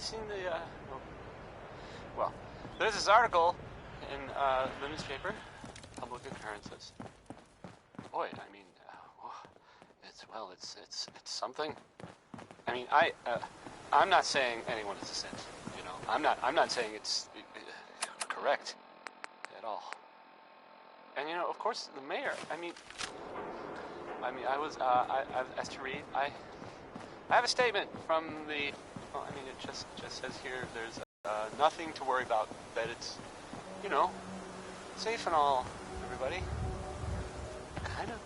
seen the, well, there's this article in the newspaper, Public Occurrences. Boy, I mean, it's something. I mean, I'm not saying anyone is a saint, you know. I'm not saying it's correct at all. And you know, of course, the mayor. I mean, as to read, I have a statement from the. Well, I mean, it just says here there's nothing to worry about. That it's, you know, safe and all. Everybody. Kind of.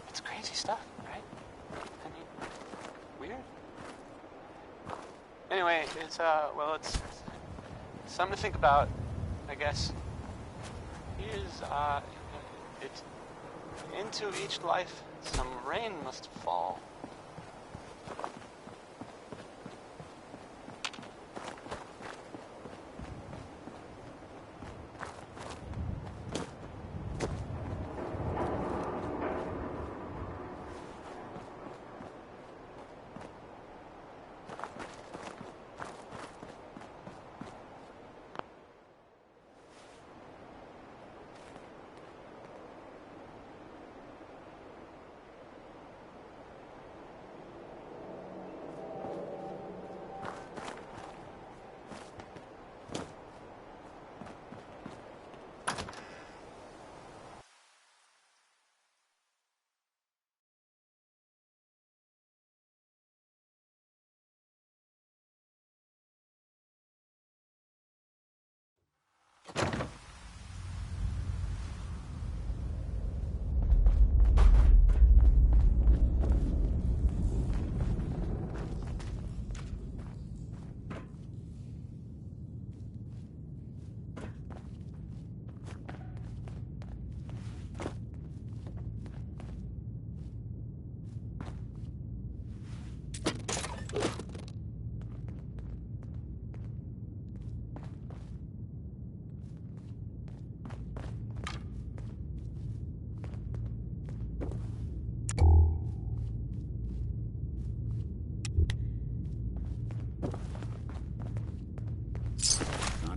It's crazy stuff, right? I mean, weird. Anyway, it's it's something to think about, I guess. Here's it. Into each life, some rain must fall.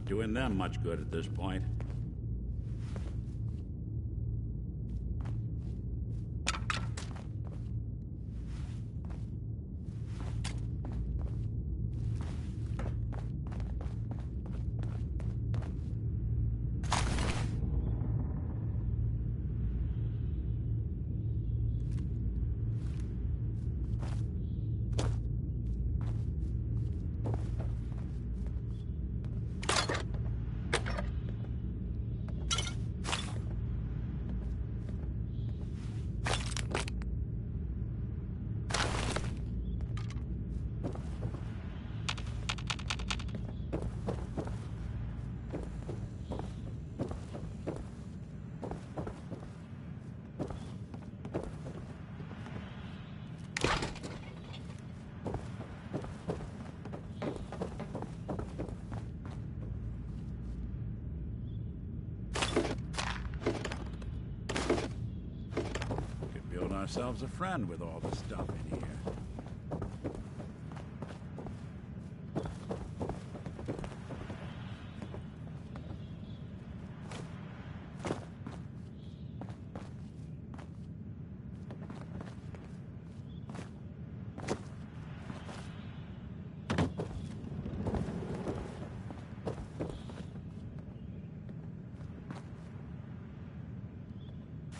Doing them much good at this point. Ourselves a friend with all the stuff in here.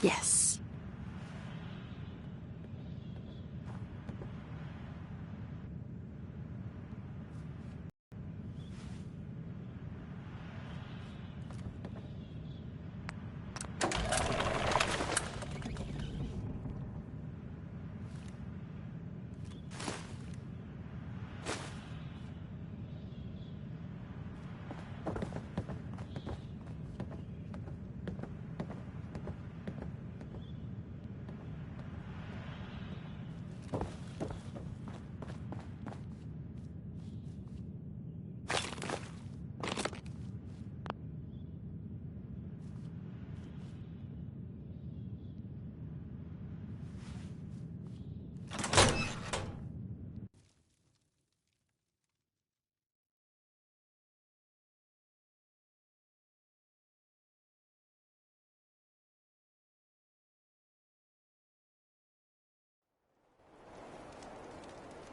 Yes.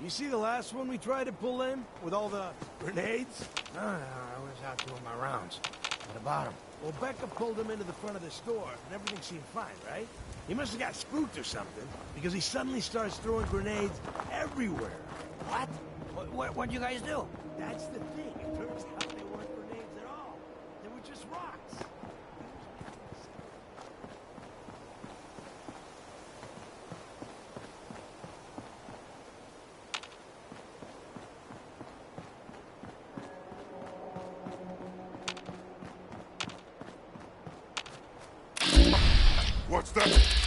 You see the last one we tried to pull in? With all the grenades? No, I was out doing my rounds. What about him? Well, Becca pulled him into the front of the store, and everything seemed fine, right? He must have got spooked or something, because he suddenly starts throwing grenades everywhere. What? What'd you guys do? That's the thing. It turns out they weren't grenades at all. They were just rocks. What's that?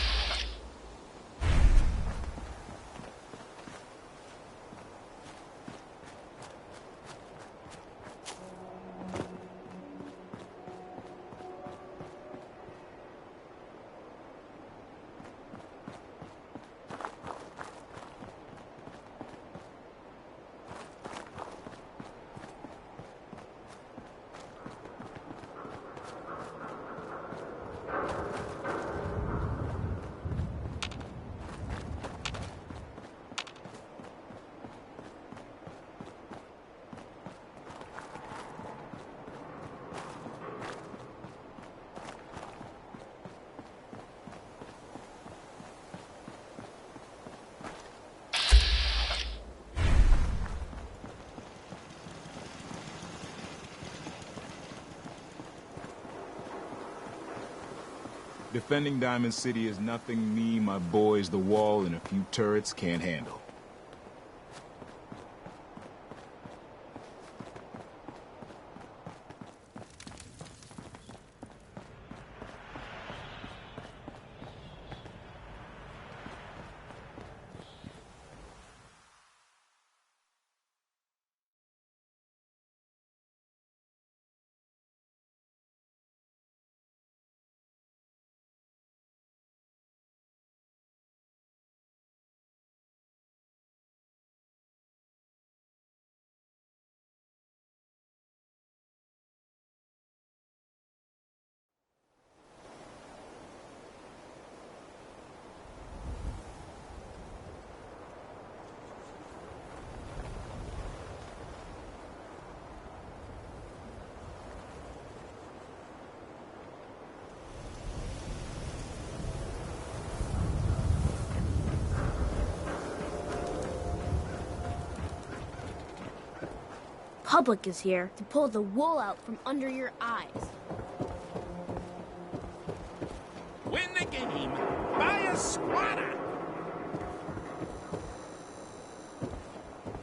Defending Diamond City is nothing me, my boys, the wall, and a few turrets can't handle. Public is here to pull the wool out from under your eyes. Win the game by a squatter.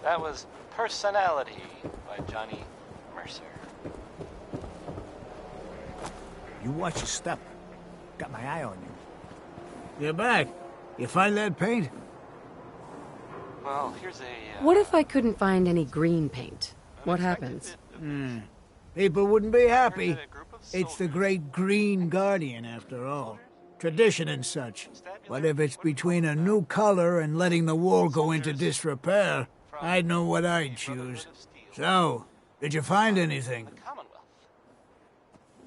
That was Personality by Johnny Mercer. You watch your step. Got my eye on you. You're back. You find that paint? Well, here's a... What if I couldn't find any green paint? What happens? People wouldn't be happy. a group of It's the soldiers great Green Guardian, after all. Tradition and such. But if it's between a new color and letting the wall go into disrepair, I'd know what I'd choose. So, did you find anything? the Commonwealth.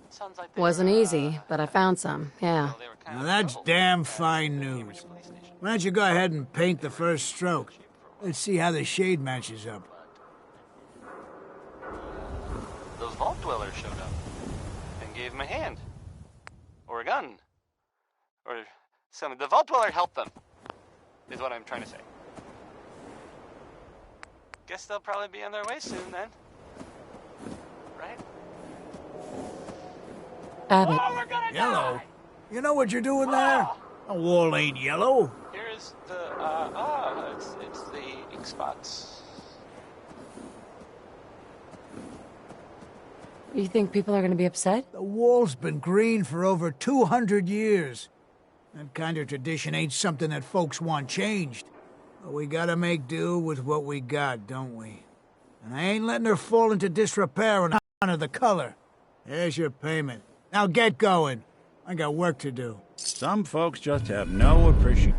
Sounds like they Wasn't were, easy, but I found some, yeah. they were kind Now of that's troubled. damn fine news. Police station. Why don't you go ahead and paint the first stroke? Let's see how the shade matches up. Those vault dwellers showed up and gave him a hand. Or a gun. Or some. The vault dweller helped them, is what I'm trying to say. Guess they'll probably be on their way soon then. Right? Abbott, Yellow? You know what you're doing there? The wall ain't yellow. Here's the, it's the ink spots. you think people are gonna be upset? The wall's been green for over 200 years. That kind of tradition ain't something that folks want changed. But we gotta make do with what we got, don't we? And I ain't letting her fall into disrepair and honor the color. Here's your payment. Now get going. I got work to do. Some folks just have no appreciation.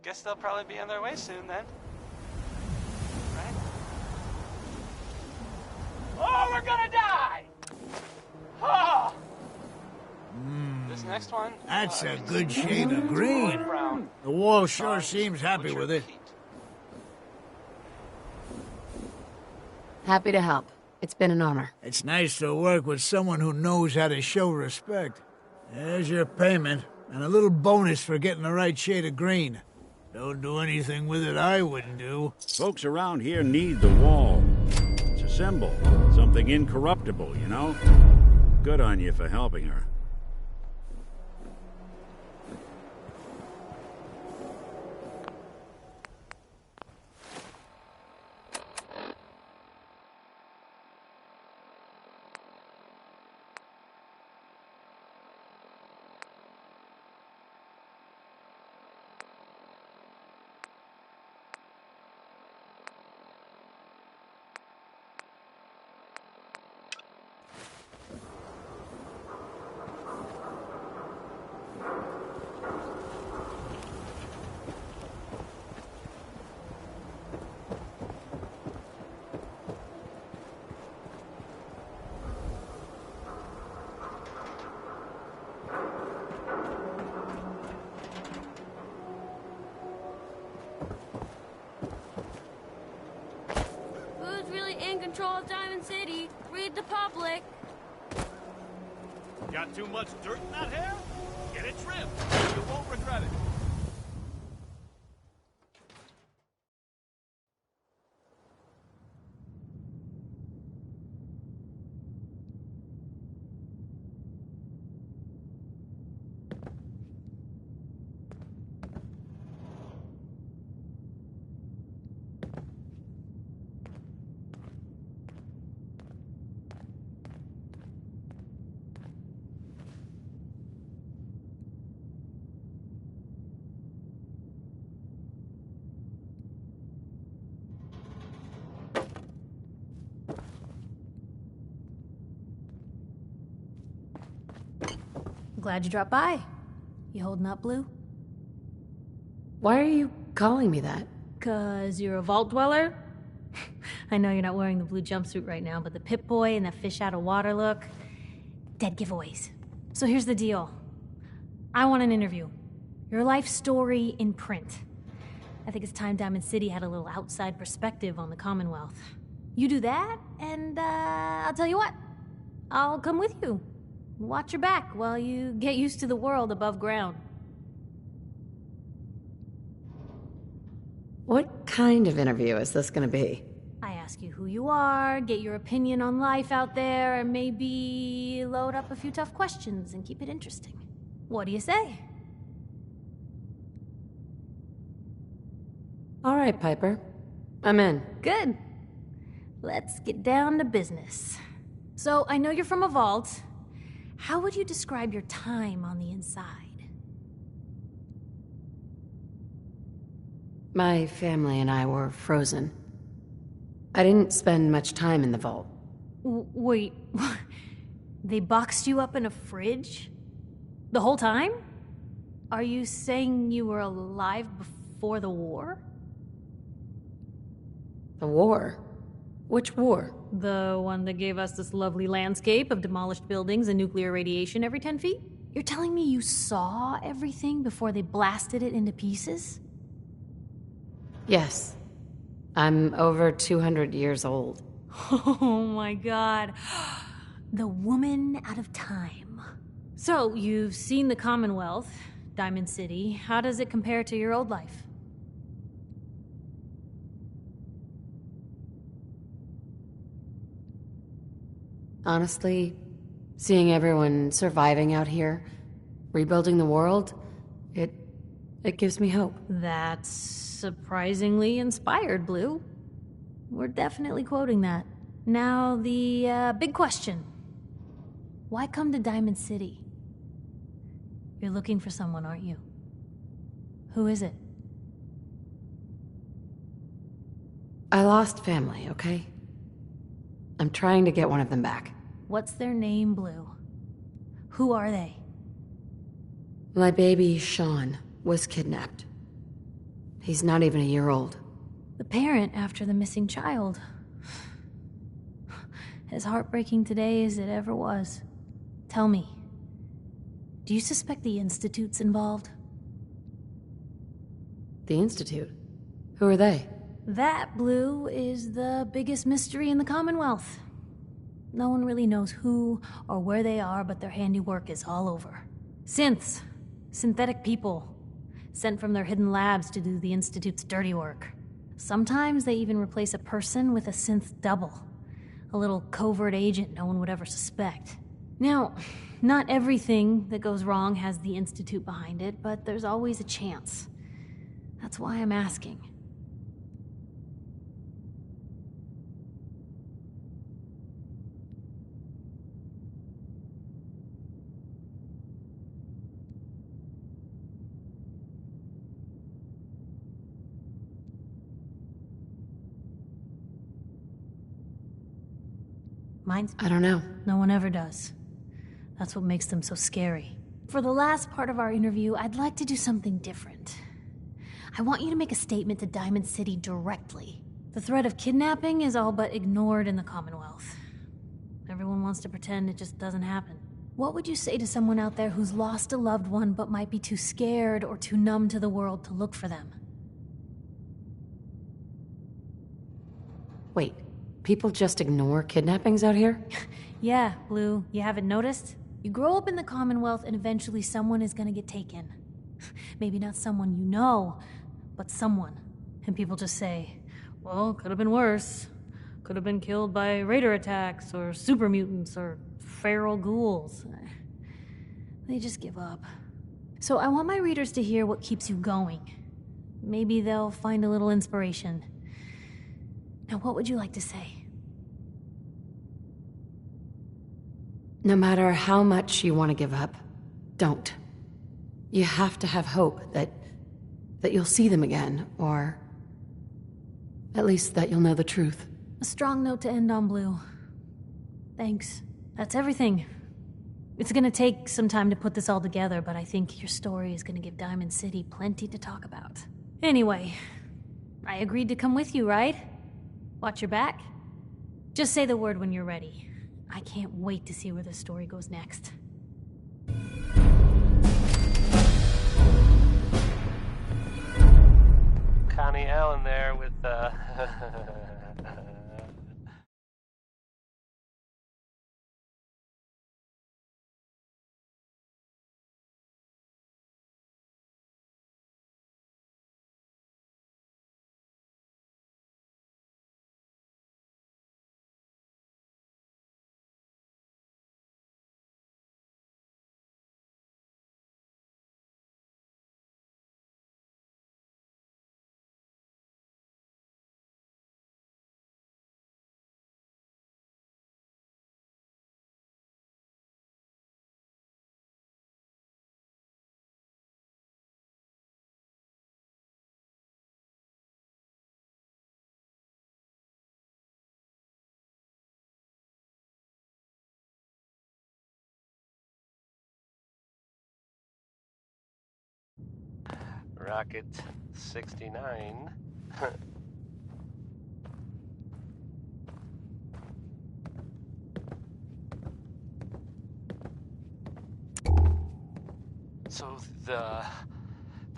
Guess they'll probably be on their way soon then. Right? Oh, we're gonna die! Oh! This next one... That's a good shade of green. Brown. The wall sure seems happy with it. Happy to help. It's been an honor. It's nice to work with someone who knows how to show respect. There's your payment, and a little bonus for getting the right shade of green. Don't do anything with it I wouldn't do. Folks around here need the wall. It's a symbol. Something incorruptible, you know? Good on you for helping her. Who's really in control of Diamond City? Read the public. Got too much dirt in that hair? Get it trimmed. You won't regret it. Glad you dropped by. You holding up, Blue? Why are you calling me that? 'Cause you're a vault dweller? I know you're not wearing the blue jumpsuit right now, but the Pip-Boy and the fish out of water look... dead giveaways. So here's the deal. I want an interview. Your life story in print. I think it's time Diamond City had a little outside perspective on the Commonwealth. You do that, and I'll tell you what. I'll come with you. Watch your back while you get used to the world above ground. What kind of interview is this gonna be? I ask you who you are, get your opinion on life out there, and maybe load up a few tough questions and keep it interesting. What do you say? All right, Piper. I'm in. Good. Let's get down to business. So, I know you're from a vault. How would you describe your time on the inside? My family and I were frozen. I didn't spend much time in the vault. Wait, they boxed you up in a fridge? The whole time? Are you saying you were alive before the war? The war? Which war? The one that gave us this lovely landscape of demolished buildings and nuclear radiation every 10 feet? You're telling me you saw everything before they blasted it into pieces? Yes. I'm over 200 years old. Oh my god. The woman out of time. So, you've seen the Commonwealth, Diamond City. How does it compare to your old life? Honestly, seeing everyone surviving out here, rebuilding the world, it gives me hope. That's surprisingly inspired, Blue. We're definitely quoting that. Now, the big question. Why come to Diamond City? You're looking for someone, aren't you? Who is it? I lost family, okay? I'm trying to get one of them back. What's their name, Blue? Who are they? My baby, Sean, was kidnapped. He's not even a year old. The parent after the missing child. As heartbreaking today as it ever was. Tell me, do you suspect the Institute's involved? The Institute? Who are they? That, Blue, is the biggest mystery in the Commonwealth. No one really knows who or where they are, but their handiwork is all over. Synths. Synthetic people. Sent from their hidden labs to do the Institute's dirty work. Sometimes they even replace a person with a synth double. A little covert agent no one would ever suspect. Now, not everything that goes wrong has the Institute behind it, but there's always a chance. That's why I'm asking. I don't know. No one ever does. That's what makes them so scary. For the last part of our interview, I'd like to do something different. I want you to make a statement to Diamond City directly. The threat of kidnapping is all but ignored in the Commonwealth. Everyone wants to pretend it just doesn't happen. What would you say to someone out there who's lost a loved one but might be too scared or too numb to the world to look for them? Wait, people just ignore kidnappings out here? Yeah, Blue, you haven't noticed? You grow up in the Commonwealth and eventually someone is gonna get taken. Maybe not someone you know, but someone. And people just say, well, could have been worse. Could have been killed by raider attacks, or super mutants, or feral ghouls. They just give up. So I want my readers to hear what keeps you going. Maybe they'll find a little inspiration. Now, what would you like to say? No matter how much you want to give up, don't. You have to have hope that you'll see them again, or at least that you'll know the truth. A strong note to end on, Blue. Thanks. That's everything. It's gonna take some time to put this all together, but I think your story is gonna give Diamond City plenty to talk about. Anyway, I agreed to come with you, right? Watch your back? Just say the word when you're ready. I can't wait to see where this story goes next. Connie Allen there with, Rocket 69. So the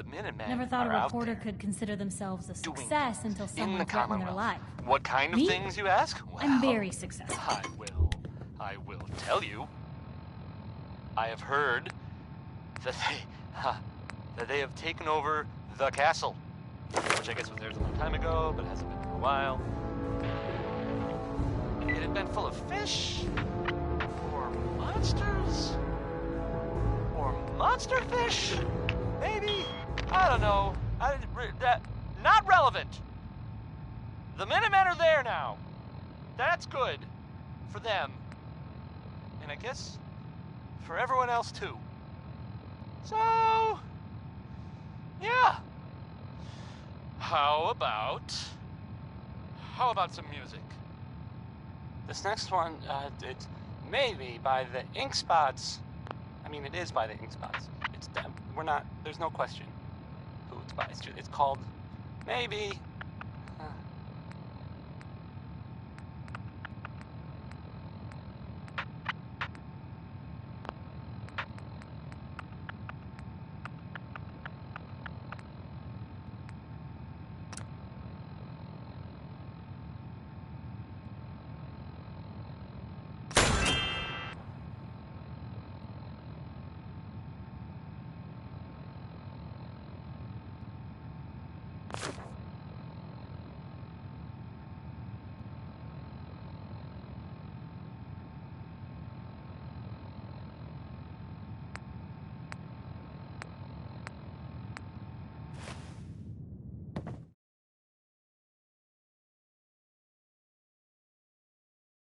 Minutemen Never thought are a out reporter there could consider themselves a doing success until in someone the threatened their Commonwealth. life. What kind of Me? things, you ask? Well, I'm very successful. I will tell you. I have heard that they have taken over the castle, which I guess was theirs a long time ago, but hasn't been for a while. It had been full of fish, or monsters, or monster fish, maybe. I don't know. Not relevant. The Minutemen are there now. That's good for them, and I guess for everyone else too. So, yeah. How about some music? This next one, it's maybe by the Ink Spots. I mean, it is by the Ink Spots. It's them. There's no question who it's by. It's called Maybe.